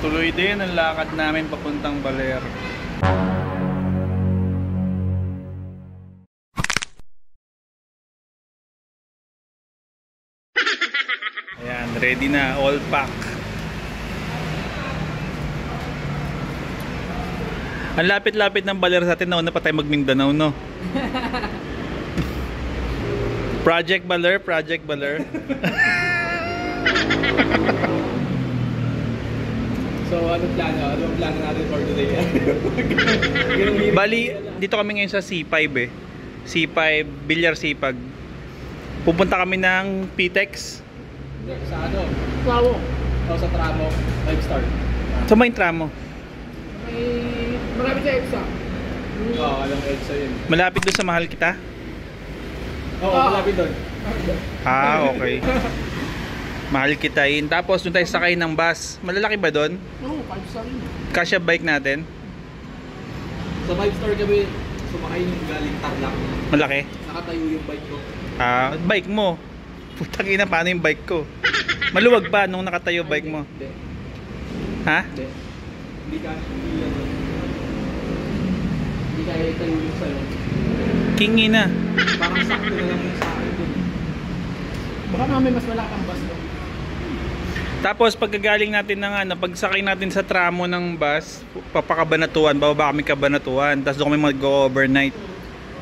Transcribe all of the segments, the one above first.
Tuloy din ang lakad namin papuntang Baler. Ayan, ready na, all pack. Ang lapit-lapit ng Baler sa atin, nauna pa tayo mag-Mindanao, no? Project Baler, Project Baler. So, anong plano natin for today? Bali, dito kami ngayon sa C5 eh. C5, Bilyar Sipag. Pupunta kami ng PTEX. Sa ano? Tramo. O sa Tramo, 5 star. So may tramo. Marami sa EDSA. Oo, alam EDSA yun. Malapit doon sa Mahal Kita? Oo, malapit doon. Ah, okay. Mahal Kita yun. Tapos doon tayo sakay ng bus. Malalaki ba doon? Oo, 5 star yun. Kasya bike natin? Sa 5 star kami, sumakay yung galing Tarlac. Malaki? Nakatayo yung bike ko. Ah, bike mo. Putang ina, paano yung bike ko? Maluwag ba nung nakatayo bike mo? Hindi. Ha? Hindi. Hindi kaya itayo yung sa'yo. Kingi na. Parang sakto na lang yung sa akin dun. Baka namin mas malaki ang bus doon. Tapos pagkagaling natin ng ano, pagsakay natin sa tramo ng bus, papakabanatuan, bababa kami Kabanatuan, tapos doon kami mag-overnight.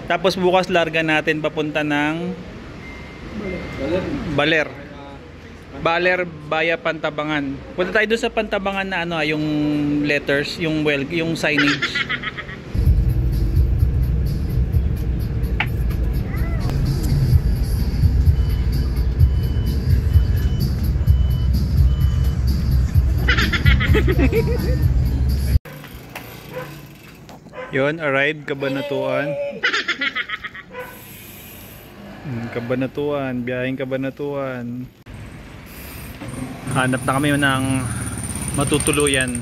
Tapos bukas larga natin papunta ng Baler. Baler Baya Pantabangan. Punta tayo doon sa Pantabangan na ano, yung letters, yung yung signage. Yon, arrived Kabanatuan. Kabanatuan, biyaheng Kabanatuan. Hanap na kami ng matutuluyan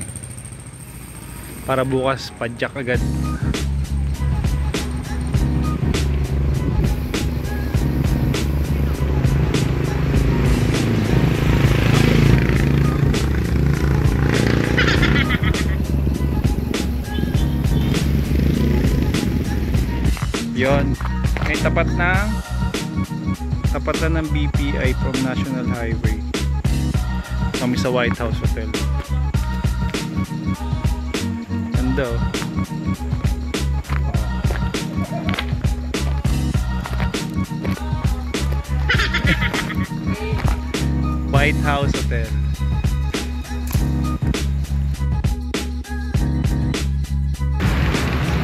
para bukas padyak agad. Yon, may tapat na ng BPI from National Highway. Kami sa White House Hotel. Ganda oh. White House Hotel.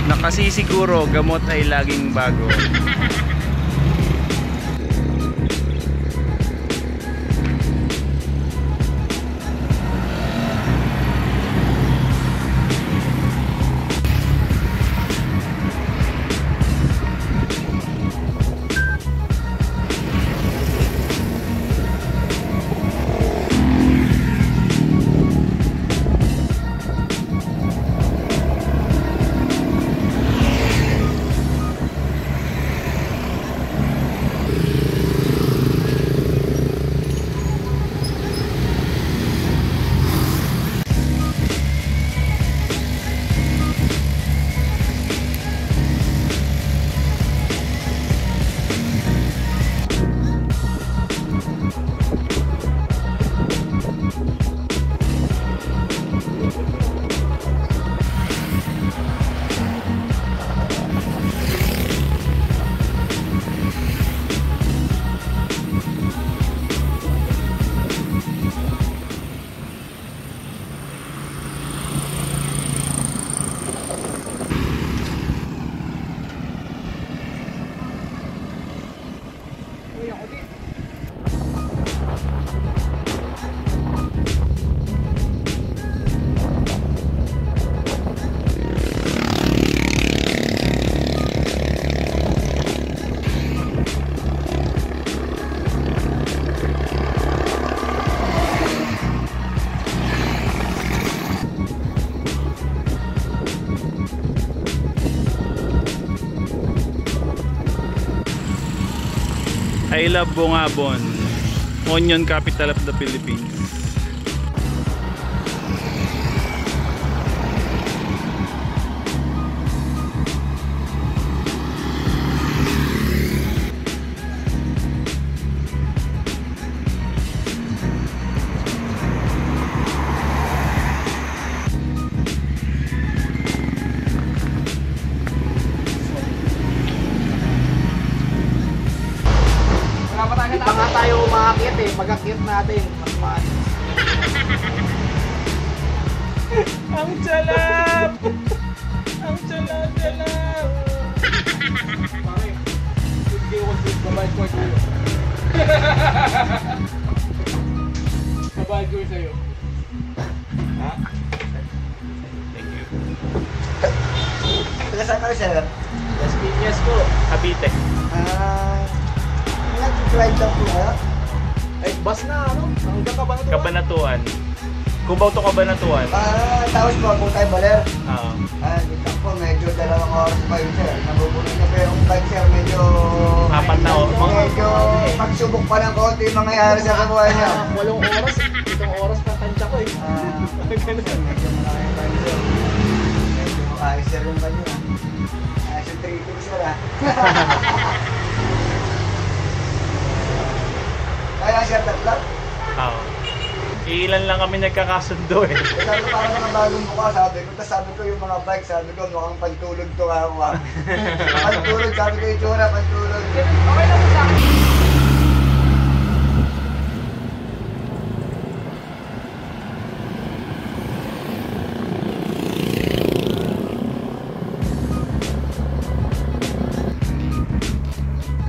Nakasisiguro, gamot ay laging bago. I love Bungabon, onion capital of the Philippines. mag-akyat natin. Mas maalis. Ang salap! Ang salap! Pare, hindi ko kasi babayad ko sa'yo. Babayad ko sa'yo. Ha? Thank you. Taga saan kayo, sir? Las Piñas po. Cavite. Nag-drive lang po kayo? Ay, bus na ano? Hanggang Cabanatuan. Kabanatuan. Cubao to Kabanatuan. Tapos po, po tayo baler. Oo. Dito po, medyo 2 oras pa yun, sir. Nabubunin na pero yung bike, sir, medyo... 4 na oras. Medyo pagsubok pa ng konti yung mangyayari sa kabuhay niya. 8 oras. 7 oras na tansya ko eh. Medyo malaki yung bike, sir. Medyo ayos, sir, yung bike niya. Ayos yung treating, sir, ha? Kaya, sir, tatlo? Oo. Ilan lang kami nagkakasundo eh. Sabi ko parang mga bagong mukha, sabi ko yung mga bike, sabi ko mukhang pantulog to ako. Pantulog, sabi ko yung tsura, pantulog. Okay lang po sa akin.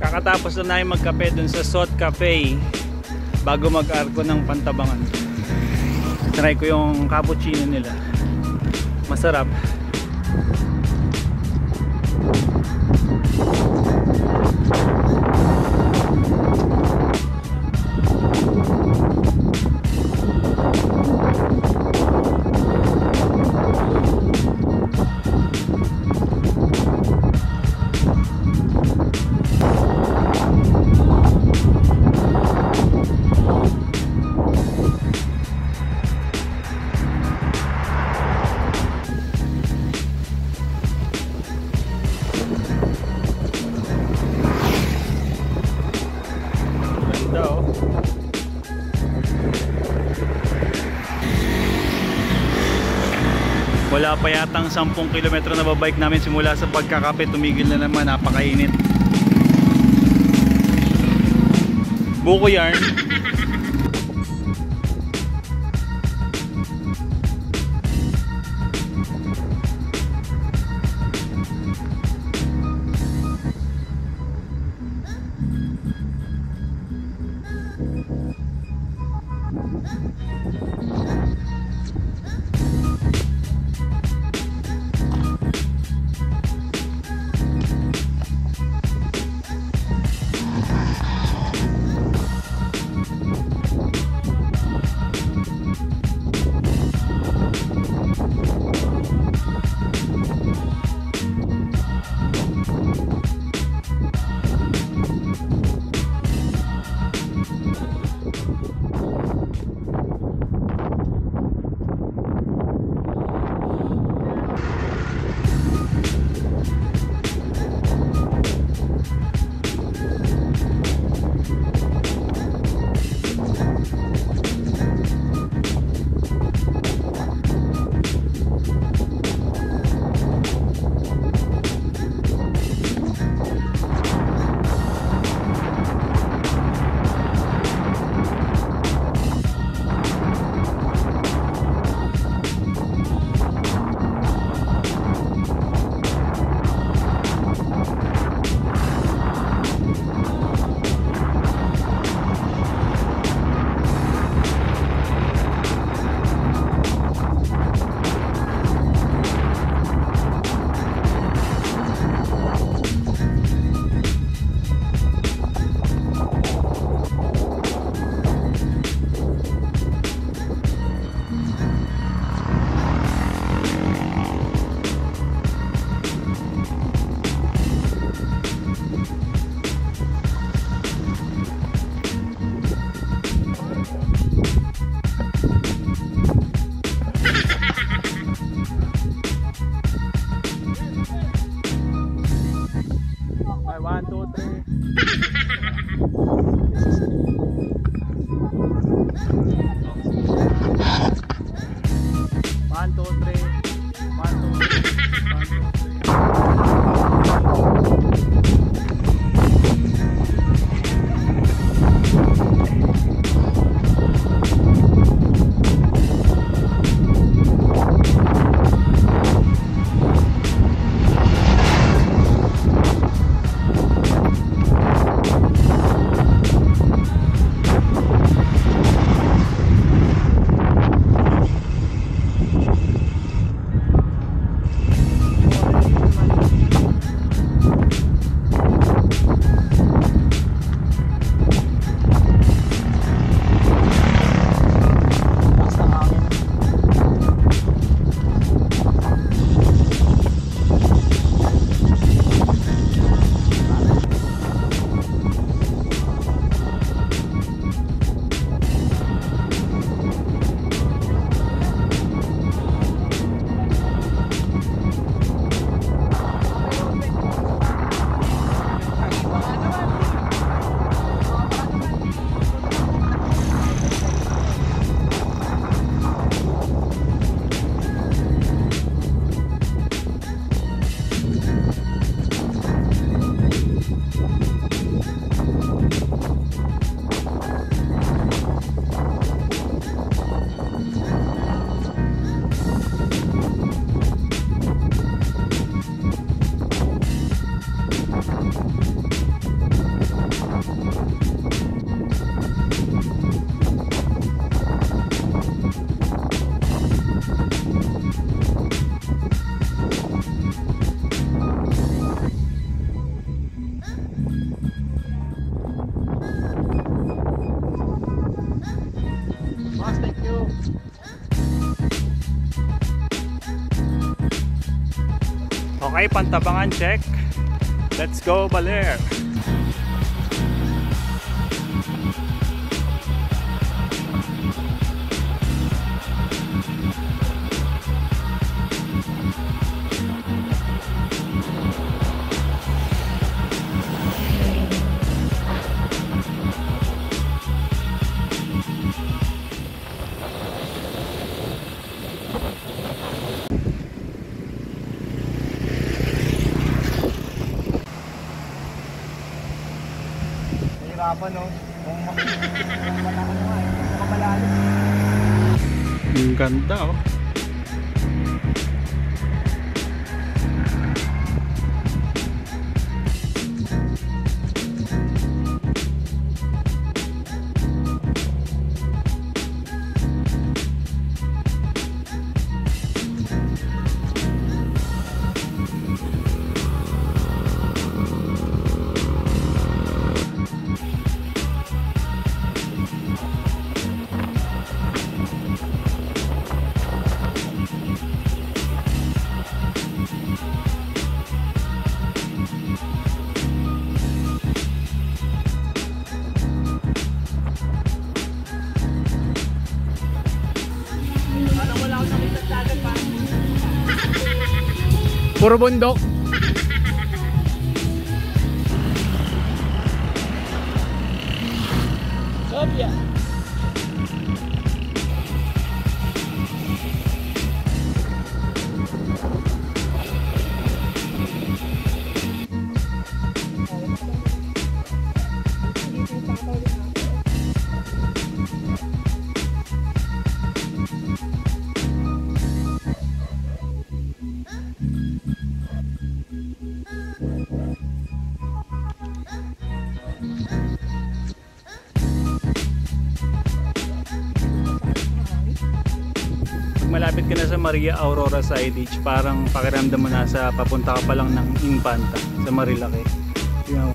Kakatapos na namin magkape dun sa Sot Cafe bago mag-arko ng Pantabangan. Try ko yung cappuccino nila. Masarap. Ganda oh. Wala pa yatang 10 kilometro na babike namin simula sa pagkakape, tumigil na naman, napakainit. Buko yarn. Okay, Pantabangan check. Let's go, Baler. Hirapan, no? Kung wala ka naman, kung malalim. Ang ganda, oh. Puro bundok. Sopya. Malapit ka na sa Maria Aurora Signage, parang pakiramdam mo nasa papunta ka pa lang ng Infanta sa Marilake. You know,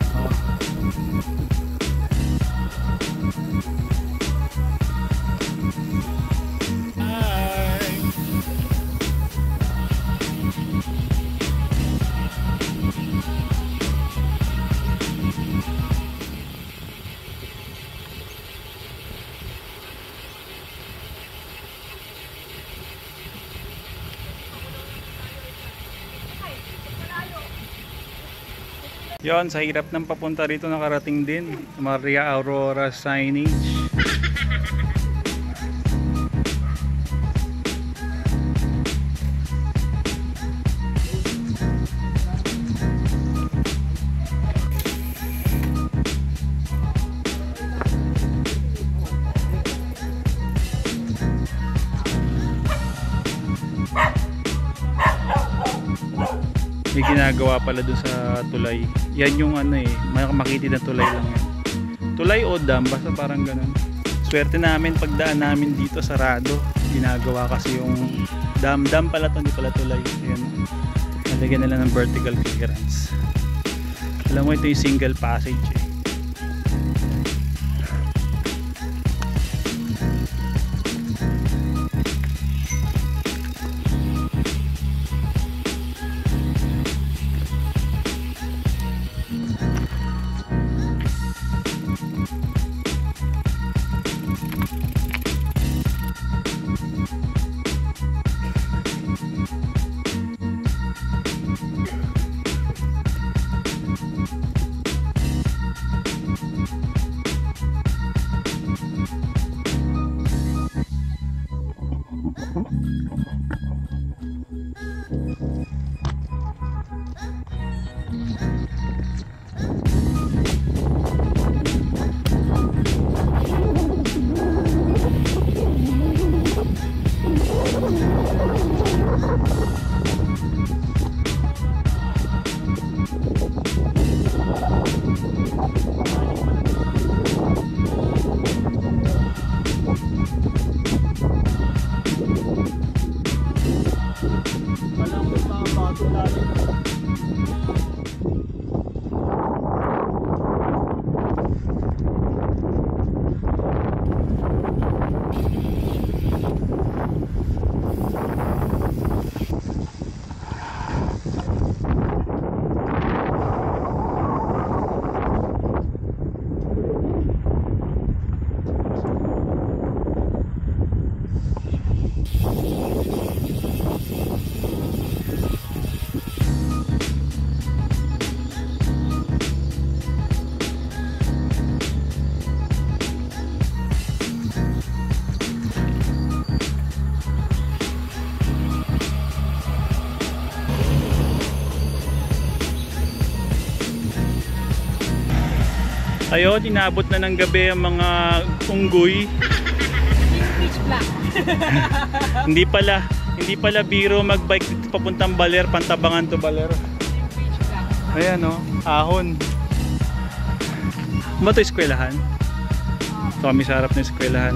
yon, sa hirap ng papunta rito nakarating din Maria Aurora Signage. May ginagawa pala dun sa tulay. Yan yung ano eh, makitid na tulay lang yan. Tulay o dam, basta parang ganun. Swerte namin pagdaan namin dito sarado. Ginagawa kasi yung dam pala to, hindi pala tulay. Ayan. Nalagyan nila ng vertical clearance. Alam mo, ito yung single passage eh. Ayun, inabot na ng gabi ang mga unggoy. Pitch black. Hindi pala biro magbike dito papuntang Baler, Pantabangan to Baler. Ayan oh, ahon. Ba ito eskwelahan? Ito kami sa harap ng eskwelahan.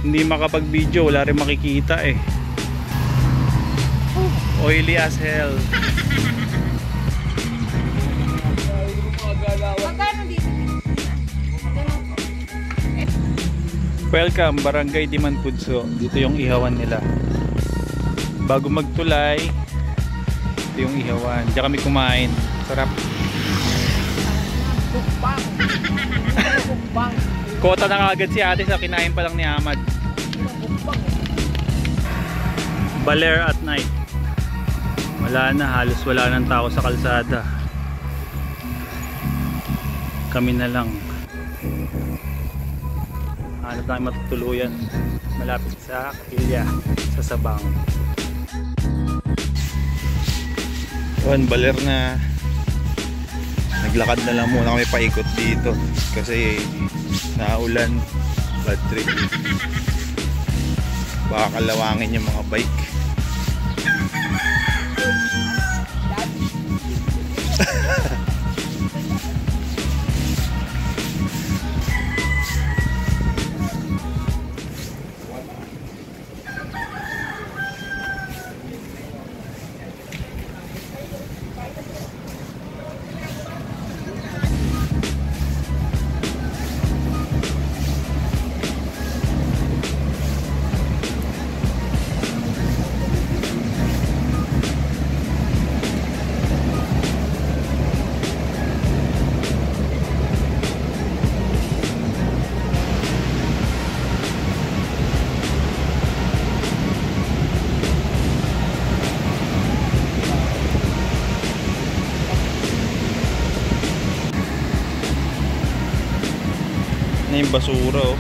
Hindi makapag-video, wala rin makikita eh. Oily as hell. Magkano dito? Welcome, Barangay Dimanpudso. Dito yung ihawan nila. Bago magtulay, ito yung ihawan. Diyan kami kumain. Sarap. Bukbang. Bukbang. Kota na kagad si ate sa kinain pa lang ni Ahmad. Baler at night. Wala na, halos wala nang tao sa kalsada. Kami na lang. Hanap tayo matutuluyan malapit sa Ilya, sa Sabang. Yun, Baler na. Naglakad na lang muna kami paikot dito kasi naulan, bad trip. Baka kalawangin yung mga bike. Na yung basura oh.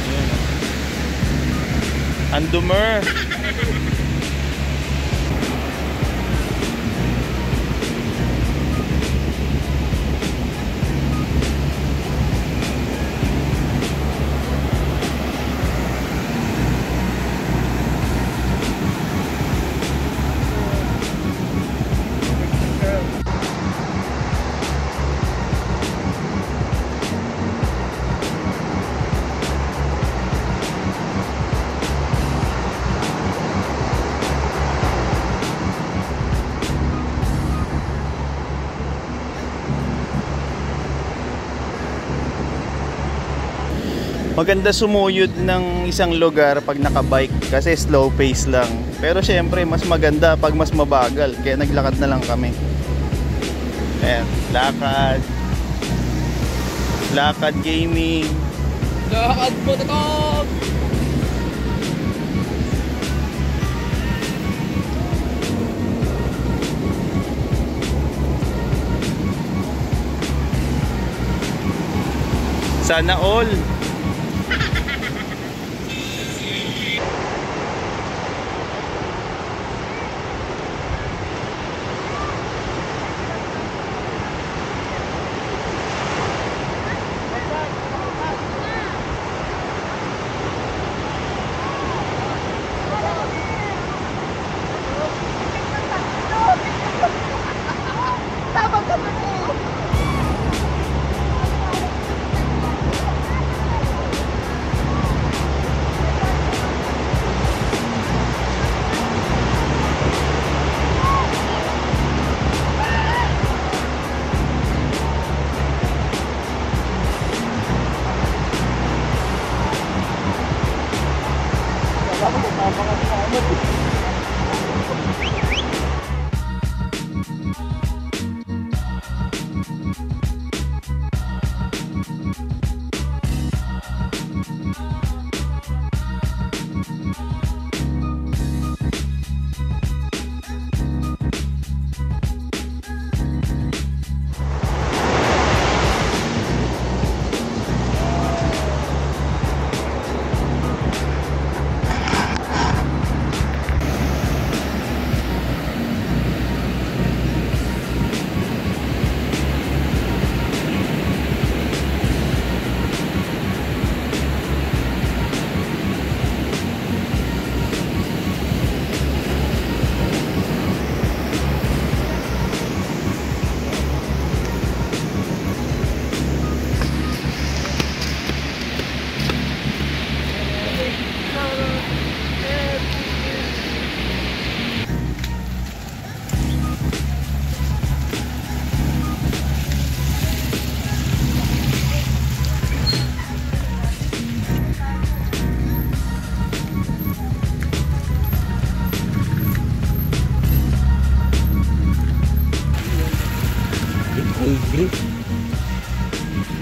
Ayan, oh. Andumer. Maganda sumuyod ng isang lugar pag nakabike kasi slow pace lang. Pero syempre mas maganda pag mas mabagal. Kaya naglakad na lang kami. Ayan, lakad. Lakad gaming. Lakad mo na to! Sana all.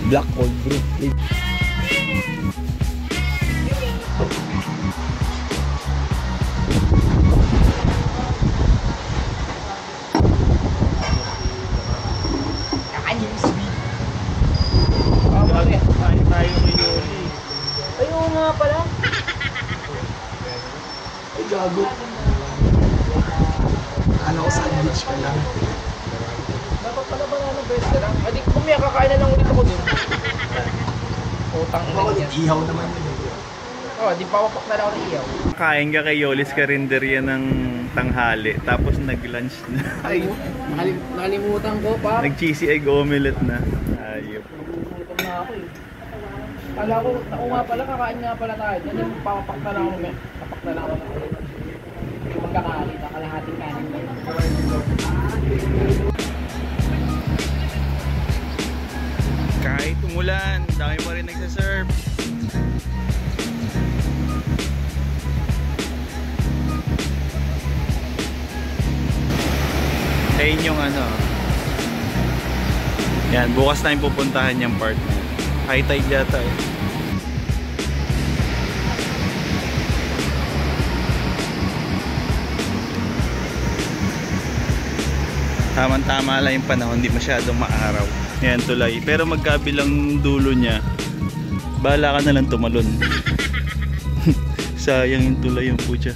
Black cold brew. Kain tayo kay Yoli. Ayaw nga pala. Ay, gago. Ano ko sandwich ka lang. Dapat pala ba na best ka lang? Adi, kumaya kakain na lang ulit ako dun. Utang ina niya. Ihaw naman yun. Oh, di pawapak na lang ako ng iyaw. Kain ka kay Yoli's Karinderya ng tanghali. Tapos nag-lunch na. Ay, nakalimutan ko pa. Nag-cheesy egg omelette na. Ayop. Nakalimutan na ako eh. Kala ko, ako nga pala, kakain nga pala tayo. Yan yung pawapak na lang ako. Papak na lang ako ng ulit. Yung magkakalit, kalahating kanin na yun. Kahit umulan, dami pa rin nagsaserve. Ayun yung ano. Yan, bukas na yung pupuntahan yung part na. High tide yata eh. Tama-tama lang yung panahon, hindi masyadong maaraw. Yan, tulay. Pero magkabilang dulo niya, bahala ka na lang tumalon. Sayang yung tulay yung putya.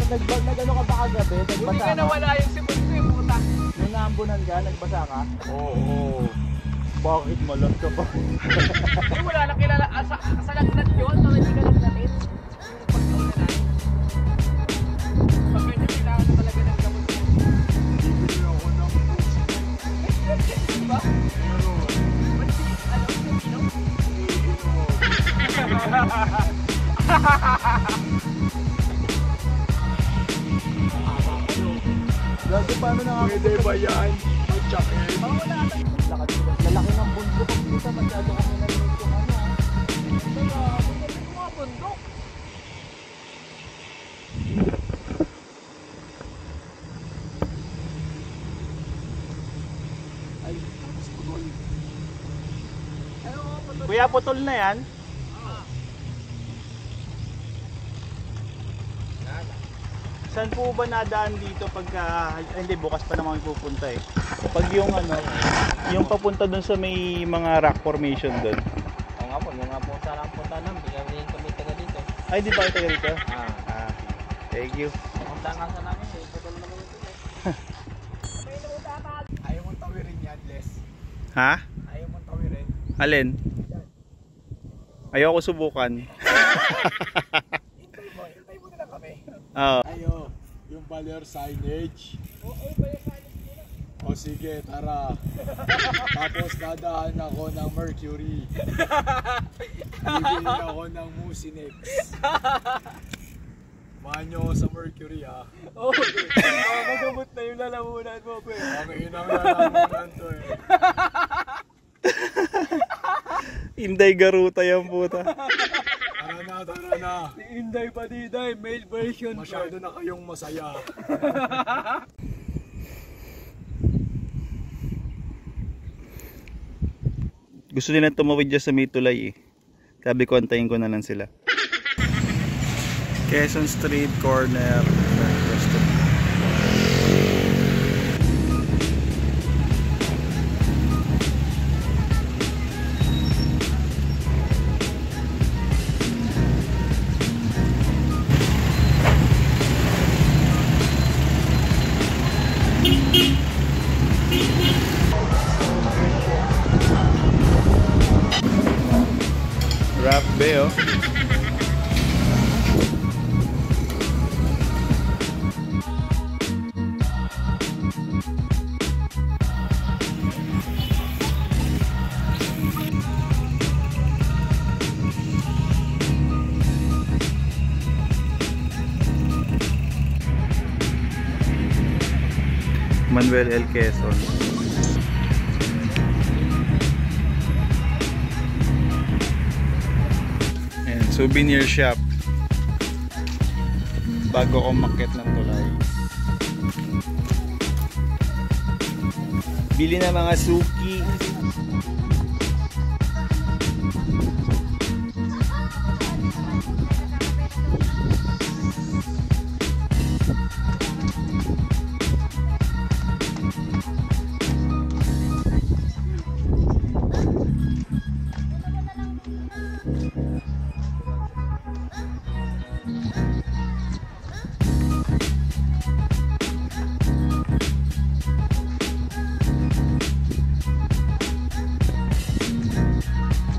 Nagbag na gano'n ka ba kagabi? Nagbasa Hindi ka nawala yung sipon ko yung puta. Nung naambunan ka, nagbasa ka? Oo. Bakit malam ka pa? Ay, wala na kilala. Sa lagnat yun, so hindi ka lagnatin. Yung pagkaunanan. Pag ganyan, kailangan mo talaga ng gamot mo. Bibili ako ng Diba? Gago, paano na nga? Pwede ba yan? Mag-check in. Lalaki ng bundok. Pag puta, masyado kami nalinig yung ano. Mga bundok. Kuya, putol na yan. Saan po ba nadaan dito pagka hindi bukas pa naman pupunta eh. Pag yung ano, yung papunta doon sa may mga rock formation doon. Oo nga po, yung nga po sana ang punta namin. Bigyan din kami taga dito. Ay, di ba kayo taga rito? Ah. Thank you. Punta nga sa namin. Putol na kami dito. Ayaw mong tawirin yan, Les. Ha? Ayaw mong tawirin. Alin? Ayoko subukan. Hintay mo na lang kami. Oo. Ayo, yung Baler signage. O sige, tara. Tapos dadaan ako ng Mercury. Bibili ako ng Mucinex. Samahan nyo ako sa Mercury ha. Oo. Magamot na yung lalamunan mo, pre. Ang inang lalamunan to eh. Inday garuta yung puta. Tara na. Inday pa diday, male version. Masyado na kayong masaya. Gusto nila tumawid dyan sa may tulay eh. Sabi ko, antayin ko na lang sila. Quezon Street, corner. Rap Beo. Manuel L. Quezon. Ayan, souvenir shop. Bago ako umakyat ng tulay. Bili na mga suki.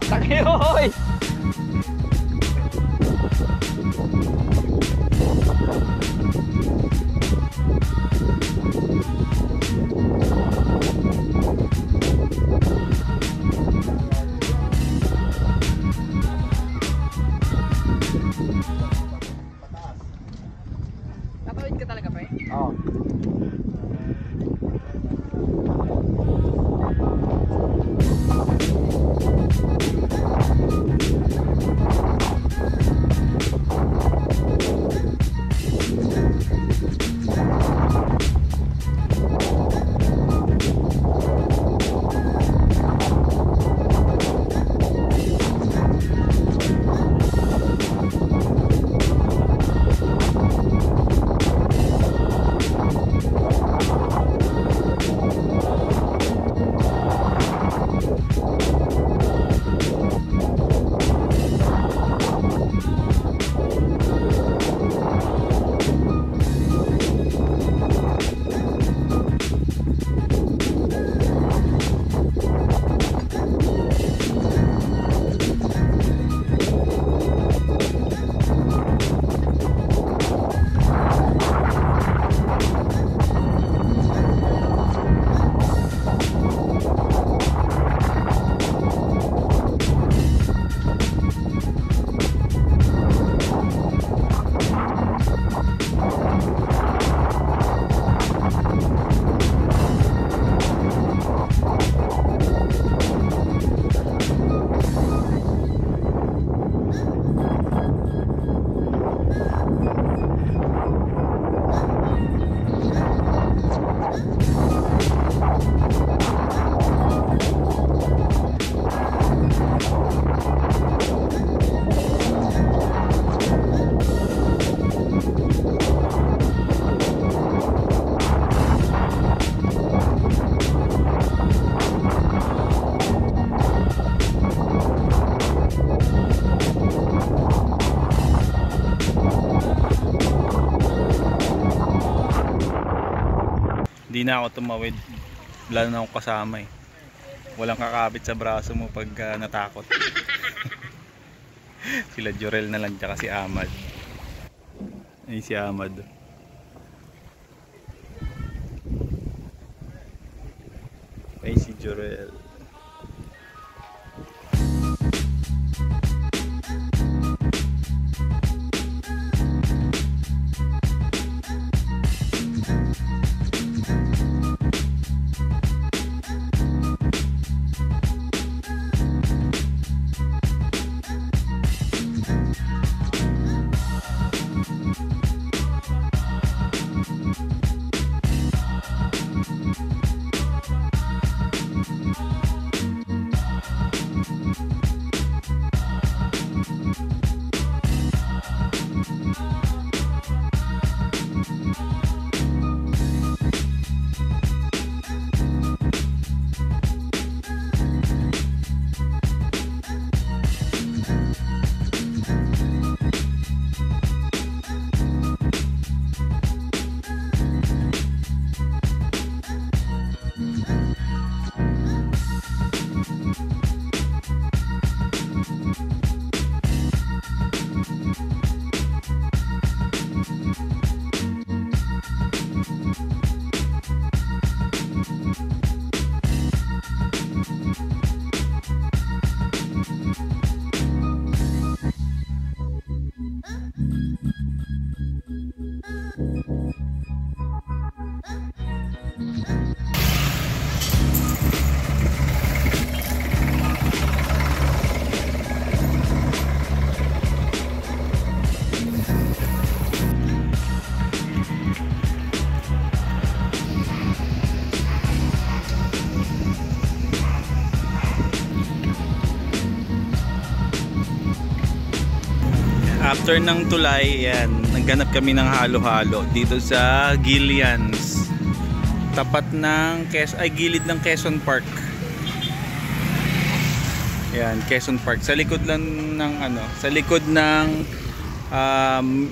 Takiyoy! Tatawid ka talaga pa eh? Oo. Hindi na ako tumawid. Wala na akong kasama eh. Walang kakapit sa braso mo pag natakot. Sila Jorel na lang tsaka si Ahmad. Ay si Ahmad. Ay si Jorel. after ng tulay, yan, nagganap kami ng halo-halo dito sa Gillians. Tapat ng gilid ng Quezon Park. Yan, Quezon Park. Sa likod lang ng sa likod ng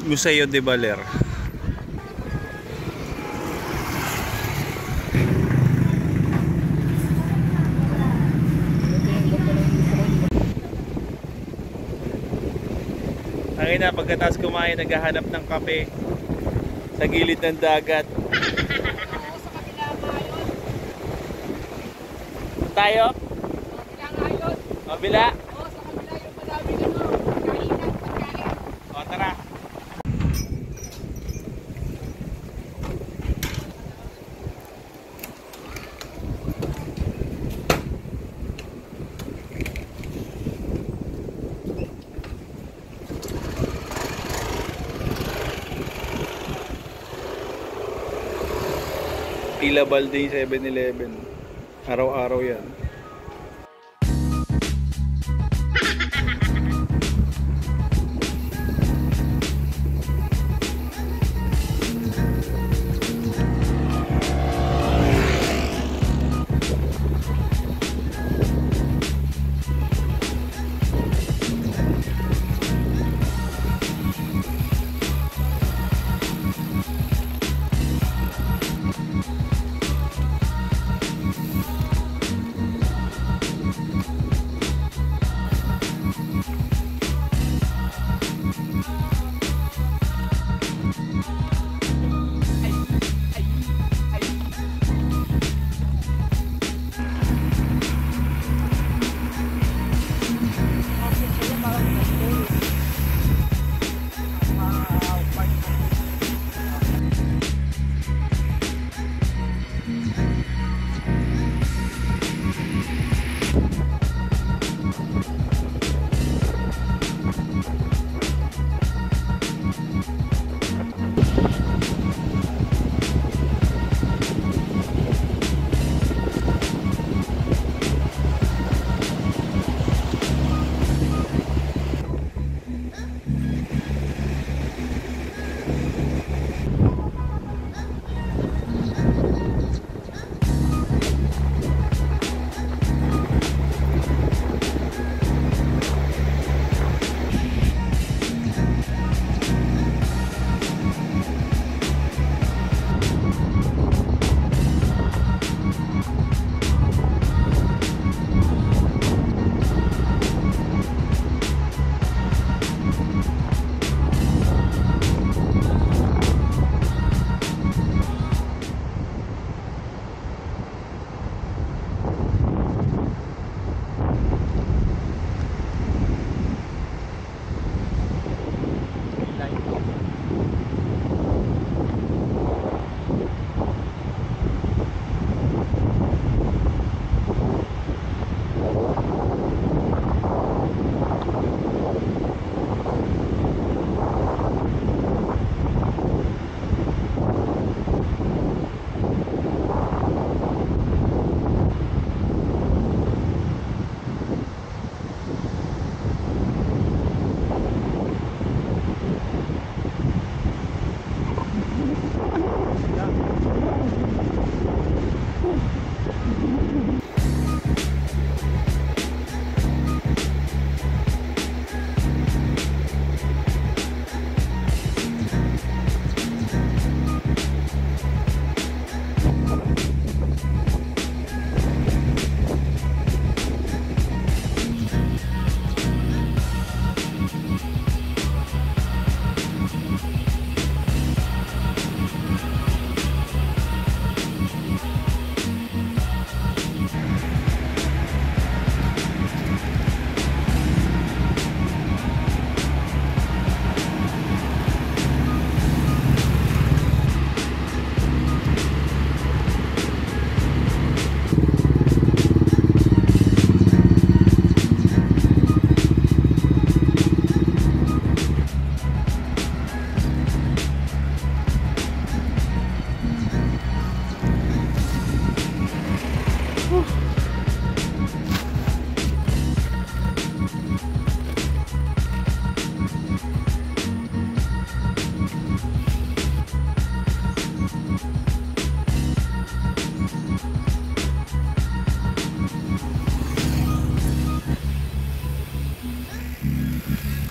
Museo de Baler. Ngayon na, pagkatapos kumain, naghahanap ng kape sa gilid ng dagat. Tayo? Mabila? O, tara. Tila Balde 7-Eleven. Araw-araw yan.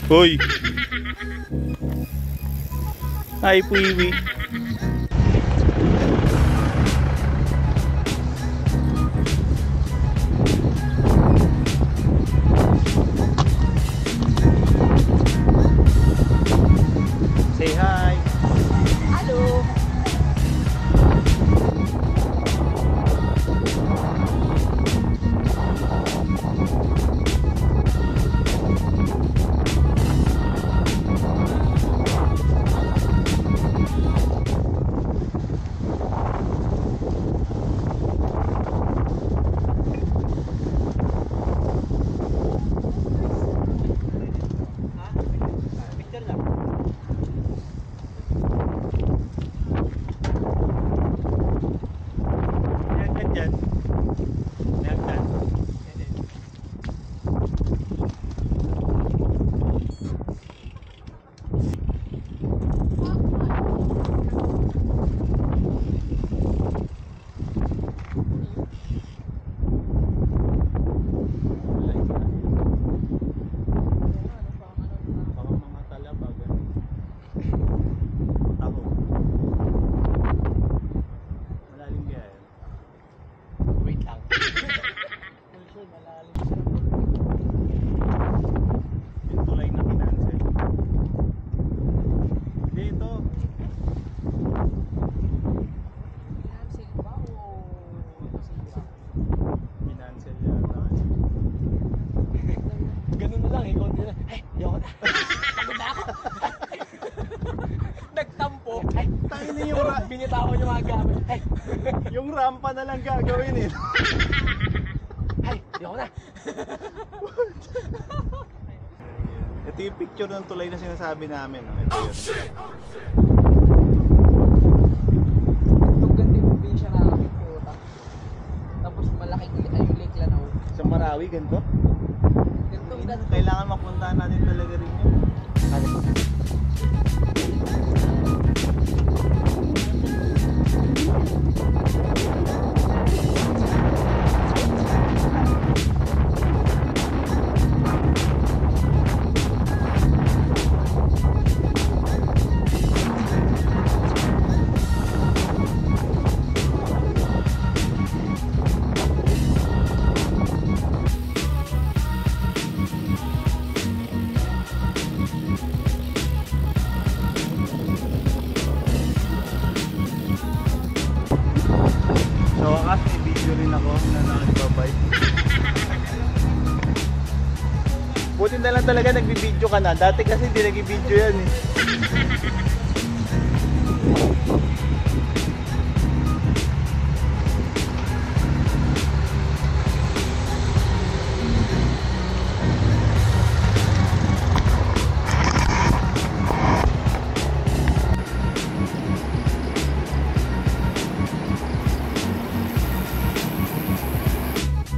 Hoy! Hi, Puiwi. Say hi. Hello. Ganun na lang, ikaw din na. Ay, ayoko na. Pagod na ako. Nagtampo. Ay, Tayo na yung, binitawan yung mga gamit. Ay, yung rampa na lang gagawin eh. ay, ayoko na. Ito yung picture ng tulay na sinasabi namin. No? Ito yun. Itong ganda yung probinsya namin, puta. Tapos malaking yung Lake Lanao. Sa Marawi, ganito? Gantong ganda. Kailangan mapuntahan natin talaga rin yun. So, wakas may video rin ako na nakakabike. Buti na lang talaga nagbibideo ka na. Dati kasi hindi nagbibideo yan eh.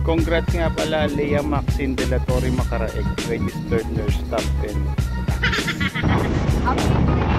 Congrats nga pala, Lea Maxine de la Torre Macaraeg, registered nurse, top 10. Happy